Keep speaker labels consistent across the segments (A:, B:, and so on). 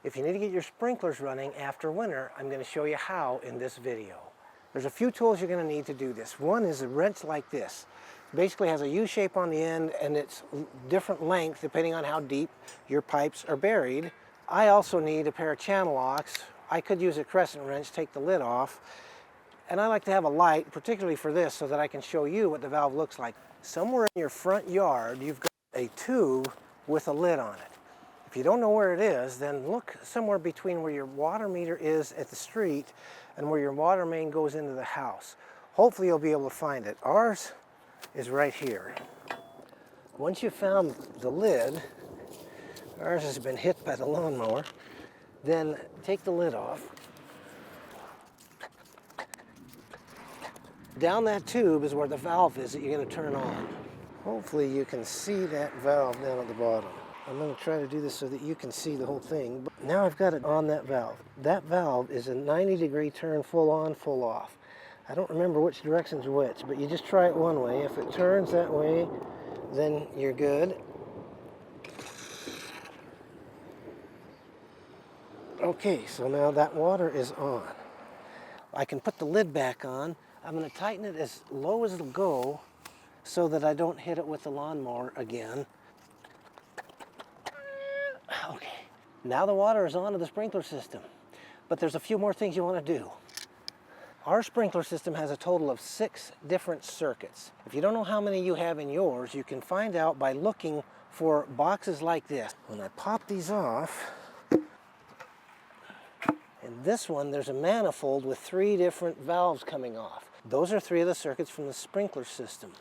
A: If you need to get your sprinklers running after winter, I'm going to show you how in this video. There's a few tools you're going to need to do this. One is a wrench like this. It basically has a U shape on the end and it's different length depending on how deep your pipes are buried. I also need a pair of channel locks. I could use a crescent wrench, take the lid off. And I like to have a light, particularly for this, so that I can show you what the valve looks like. Somewhere in your front yard, you've got a tube with a lid on it. If you don't know where it is, then look somewhere between where your water meter is at the street and where your water main goes into the house. Hopefully you'll be able to find it. Ours is right here. Once you've found the lid, ours has been hit by the lawnmower, then take the lid off. Down that tube is where the valve is that you're going to turn on. Hopefully you can see that valve down at the bottom. I'm going to try to do this so that you can see the whole thing. But now I've got it on that valve. That valve is a 90-degree turn, full on, full off. I don't remember which direction's which, but you just try it one way. If it turns that way, then you're good. Okay, so now that water is on. I can put the lid back on. I'm going to tighten it as low as it'll go so that I don't hit it with the lawnmower again. Okay, now the water is onto the sprinkler system, but there's a few more things you want to do. Our sprinkler system has a total of 6 different circuits. If you don't know how many you have in yours, you can find out by looking for boxes like this. When I pop these off, in this one there's a manifold with 3 different valves coming off. Those are 3 of the circuits from the sprinkler system.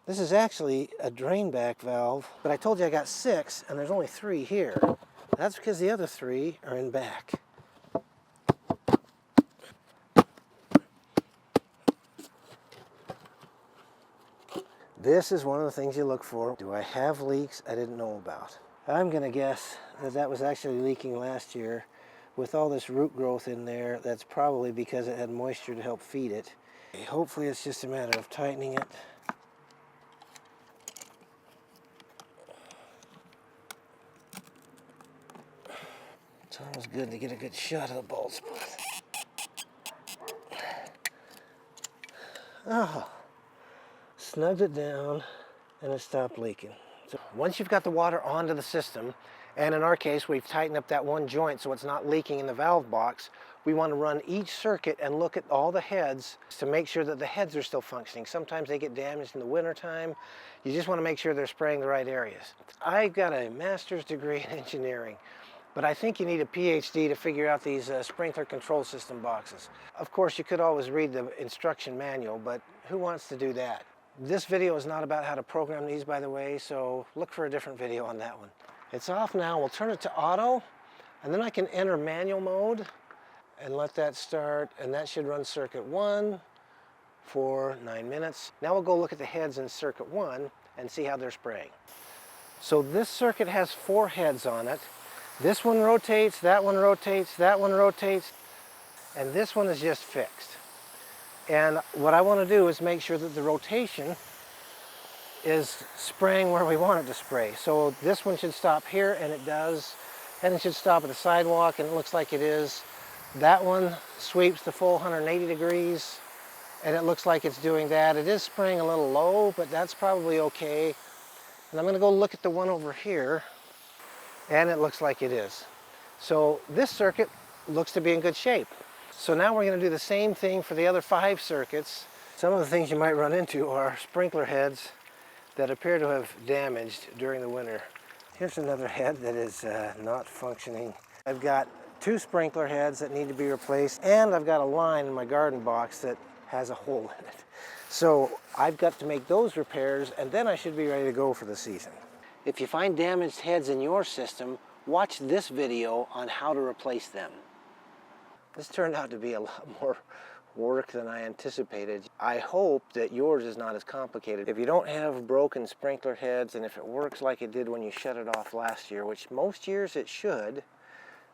A: This is actually a drain back valve, but I told you I got 6 and there's only 3 here. That's because the other 3 are in back. This is one of the things you look for. Do I have leaks I didn't know about? I'm going to guess that that was actually leaking last year. With all this root growth in there, that's probably because it had moisture to help feed it. Hopefully it's just a matter of tightening it. It's always good to get a good shot of the bald spot. Oh, snugged it down and it stopped leaking. So once you've got the water onto the system, and in our case we've tightened up that one joint so it's not leaking in the valve box, we want to run each circuit and look at all the heads to make sure that the heads are still functioning. Sometimes they get damaged in the winter time. You just want to make sure they're spraying the right areas. I've got a master's degree in engineering, but I think you need a PhD to figure out these sprinkler control system boxes. Of course, you could always read the instruction manual, but who wants to do that? This video is not about how to program these, by the way, so look for a different video on that one. It's off now. We'll turn it to auto, and then I can enter manual mode and let that start, and that should run circuit 1 for 9 minutes. Now we'll go look at the heads in circuit 1 and see how they're spraying. So this circuit has 4 heads on it. This one rotates, that one rotates, that one rotates, and this one is just fixed. And what I want to do is make sure that the rotation is spraying where we want it to spray. So this one should stop here, and it does. And it should stop at the sidewalk, and it looks like it is. That one sweeps the full 180 degrees, and it looks like it's doing that. It is spraying a little low, but that's probably okay. And I'm going to go look at the one over here, and it looks like it is. So this circuit looks to be in good shape. So now we're going to do the same thing for the other 5 circuits. Some of the things you might run into are sprinkler heads that appear to have damaged during the winter. Here's another head that is not functioning. I've got 2 sprinkler heads that need to be replaced, and I've got a line in my garden box that has a hole in it. So I've got to make those repairs, and then I should be ready to go for the season. If you find damaged heads in your system, watch this video on how to replace them. This turned out to be a lot more work than I anticipated. I hope that yours is not as complicated. If you don't have broken sprinkler heads, and if it works like it did when you shut it off last year, which most years it should,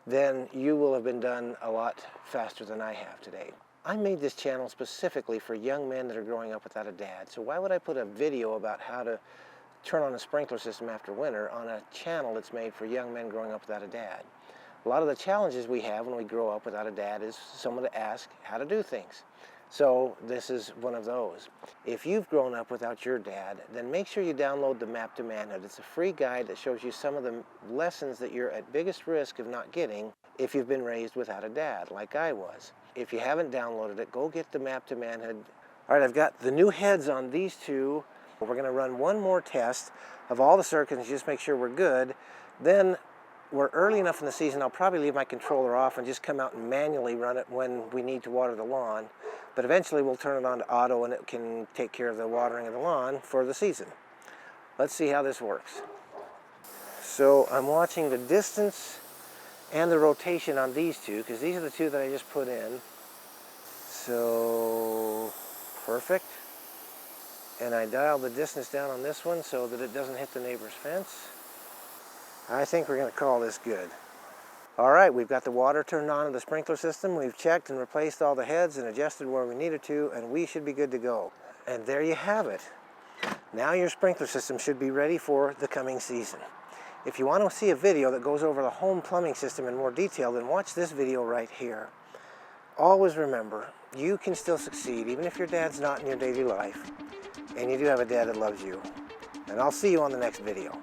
A: then you will have been done a lot faster than I have today. I made this channel specifically for young men that are growing up without a dad. So why would I put a video about how to turn on a sprinkler system after winter on a channel that's made for young men growing up without a dad? A lot of the challenges we have when we grow up without a dad is someone to ask how to do things. So this is one of those. If you've grown up without your dad, then make sure you download the Map to Manhood. It's a free guide that shows you some of the lessons that you're at biggest risk of not getting if you've been raised without a dad, like I was. If you haven't downloaded it, go get the Map to Manhood. All right, I've got the new heads on these two. We're gonna run one more test of all the circuits, just make sure we're good. Then we're early enough in the season, I'll probably leave my controller off and just come out and manually run it when we need to water the lawn. But eventually we'll turn it on to auto and it can take care of the watering of the lawn for the season. Let's see how this works. So I'm watching the distance and the rotation on these two, because these are the two that I just put in. So, perfect. And I dialed the distance down on this one so that it doesn't hit the neighbor's fence. I think we're going to call this good. All right, we've got the water turned on in the sprinkler system. We've checked and replaced all the heads and adjusted where we needed to, and we should be good to go. And there you have it. Now your sprinkler system should be ready for the coming season. If you want to see a video that goes over the home plumbing system in more detail, then watch this video right here. Always remember, you can still succeed even if your dad's not in your daily life, and you do have a dad that loves you. And I'll see you on the next video.